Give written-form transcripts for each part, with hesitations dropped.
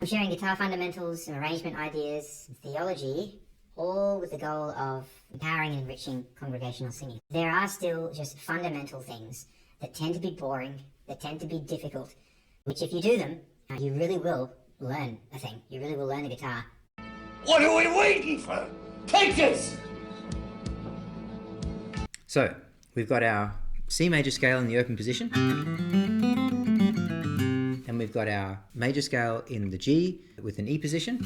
I'm sharing guitar fundamentals, some arrangement ideas, some theology, all with the goal of empowering and enriching congregational singing. There are still just fundamental things that tend to be boring, that tend to be difficult, which if you do them, you really will learn a thing. You really will learn the guitar. What are we waiting for? Take this! So, we've got our C major scale in the open position, and we've got our major scale in the G with an E position.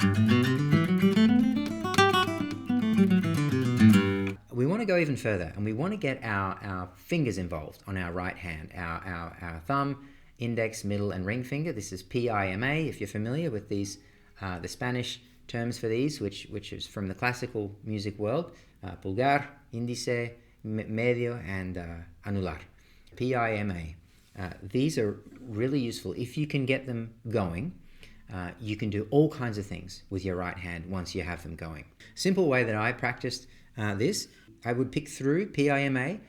We want to go even further, and we want to get our fingers involved on our right hand, our thumb, index, middle, and ring finger. This is PIMA, if you're familiar with these, the Spanish terms for these, which is from the classical music world, pulgar, índice, medio, and anular. PIMA. These are really useful. If you can get them going, you can do all kinds of things with your right hand once you have them going. Simple way that I practiced this, I would pick through PIMA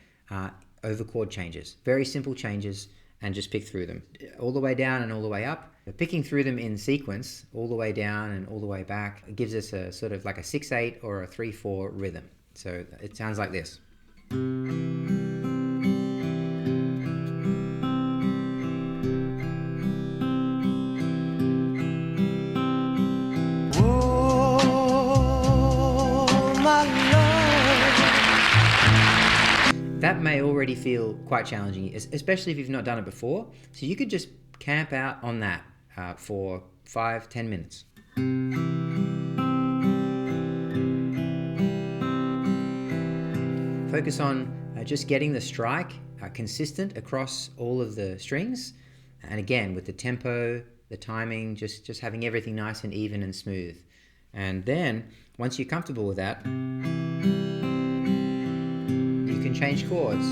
over chord changes. Very simple changes, and just pick through them. All the way down and all the way up. Picking through them in sequence, all the way down and all the way back, it gives us a sort of like a 6/8 or a 3/4 rhythm. So it sounds like this. That may already feel quite challenging, especially if you've not done it before. So you could just camp out on that for 5-10 minutes. Focus on just getting the strike consistent across all of the strings. And again, with the tempo, the timing, just having everything nice and even and smooth. And then, once you're comfortable with that, you can change chords.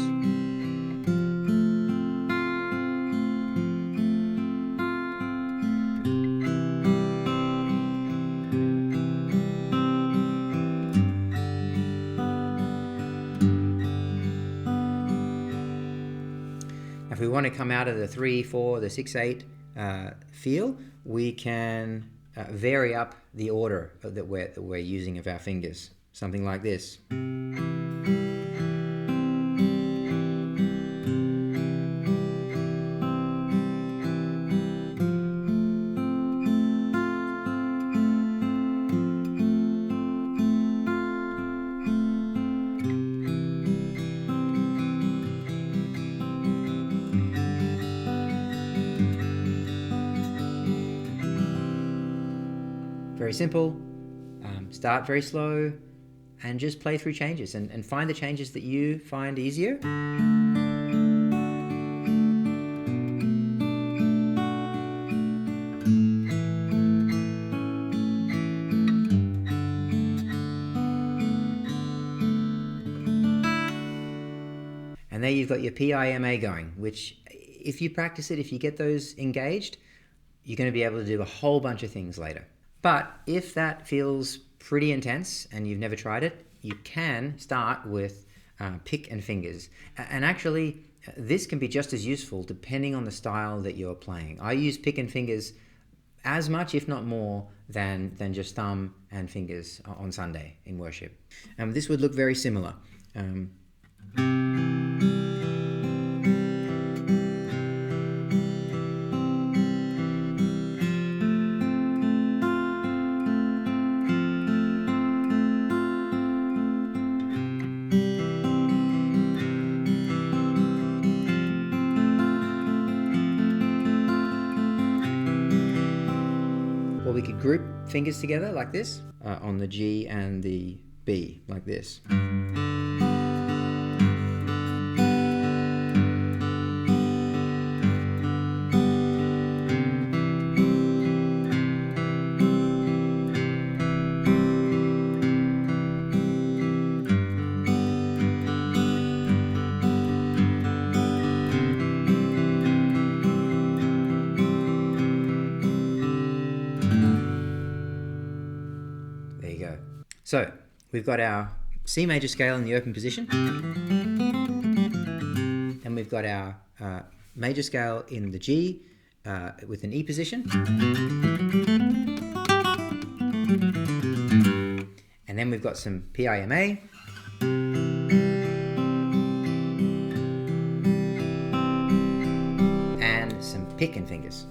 If we want to come out of the 3/4, the 6/8 feel, we can vary up the order that we're using of our fingers. Something like this. Very simple. Start very slow and just play through changes and find the changes that you find easier. And there you've got your PIMA going, which if you practice it, if you get those engaged, you're going to be able to do a whole bunch of things later. But if that feels pretty intense and you've never tried it, you can start with pick and fingers. And actually, this can be just as useful depending on the style that you're playing. I use pick and fingers as much, if not more, than just thumb and fingers on Sunday in worship. This would look very similar. Or we could group fingers together like this on the G and the B, like this. So we've got our C major scale in the open position, and we've got our major scale in the G with an E position. we've got some PIMA. And some picking fingers.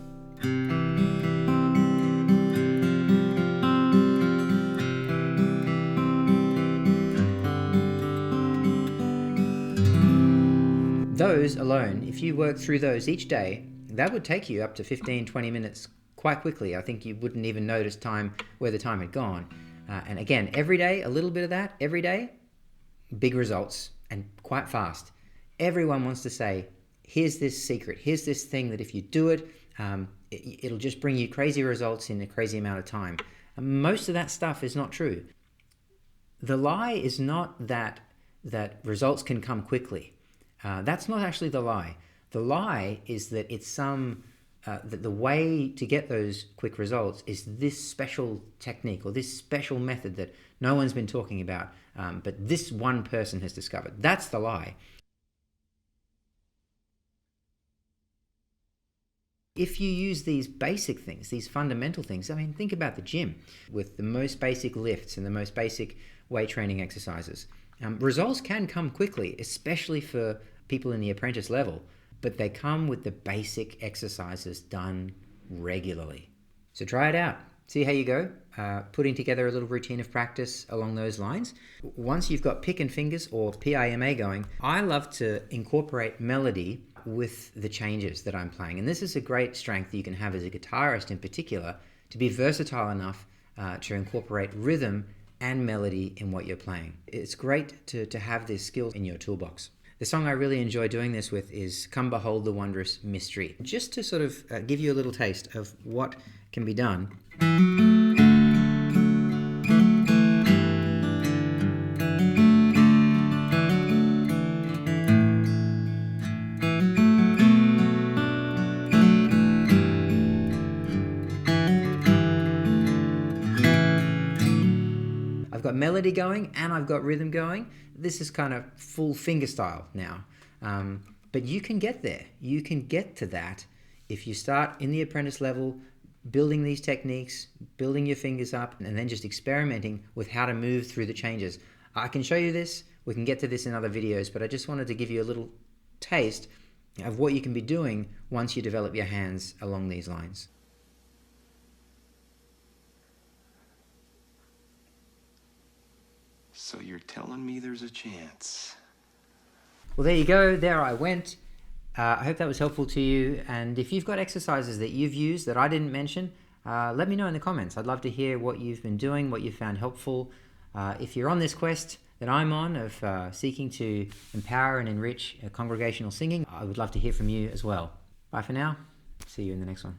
Those alone, if you work through those each day, that would take you up to 15-20 minutes quite quickly. I think you wouldn't even notice where the time had gone. And again, every day, a little bit of that, every day, big results, and quite fast. Everyone wants to say, here's this secret, here's this thing that if you do it, it'll just bring you crazy results in a crazy amount of time. And most of that stuff is not true. The lie is not that results can come quickly. That's not actually the lie. The lie is that it's that the way to get those quick results is this special technique or this special method that no one's been talking about, but this one person has discovered. That's the lie. If you use these basic things, these fundamental things, I mean, think about the gym with the most basic lifts and the most basic weight training exercises. Results can come quickly, especially for people in the apprentice level, but they come with the basic exercises done regularly. So try it out. See how you go, putting together a little routine of practice along those lines. Once you've got pick and fingers or PIMA going, I love to incorporate melody with the changes that I'm playing. And this is a great strength you can have as a guitarist in particular, to be versatile enough to incorporate rhythm and melody in what you're playing. It's great to have these skills in your toolbox. The song I really enjoy doing this with is Come Behold the Wondrous Mystery, just to sort of give you a little taste of what can be done. I've got melody going and I've got rhythm going. This is kind of full fingerstyle now. But you can get there. You can get to that if you start in the apprentice level, building these techniques, building your fingers up, and then just experimenting with how to move through the changes. I can show you this. We can get to this in other videos, but I just wanted to give you a little taste of what you can be doing once you develop your hands along these lines. So you're telling me there's a chance? Well, there you go. There I went. I hope that was helpful to you. And if you've got exercises that you've used that I didn't mention, let me know in the comments. I'd love to hear what you've been doing, what you found helpful. If you're on this quest that I'm on of seeking to empower and enrich congregational singing, I would love to hear from you as well. Bye for now. See you in the next one.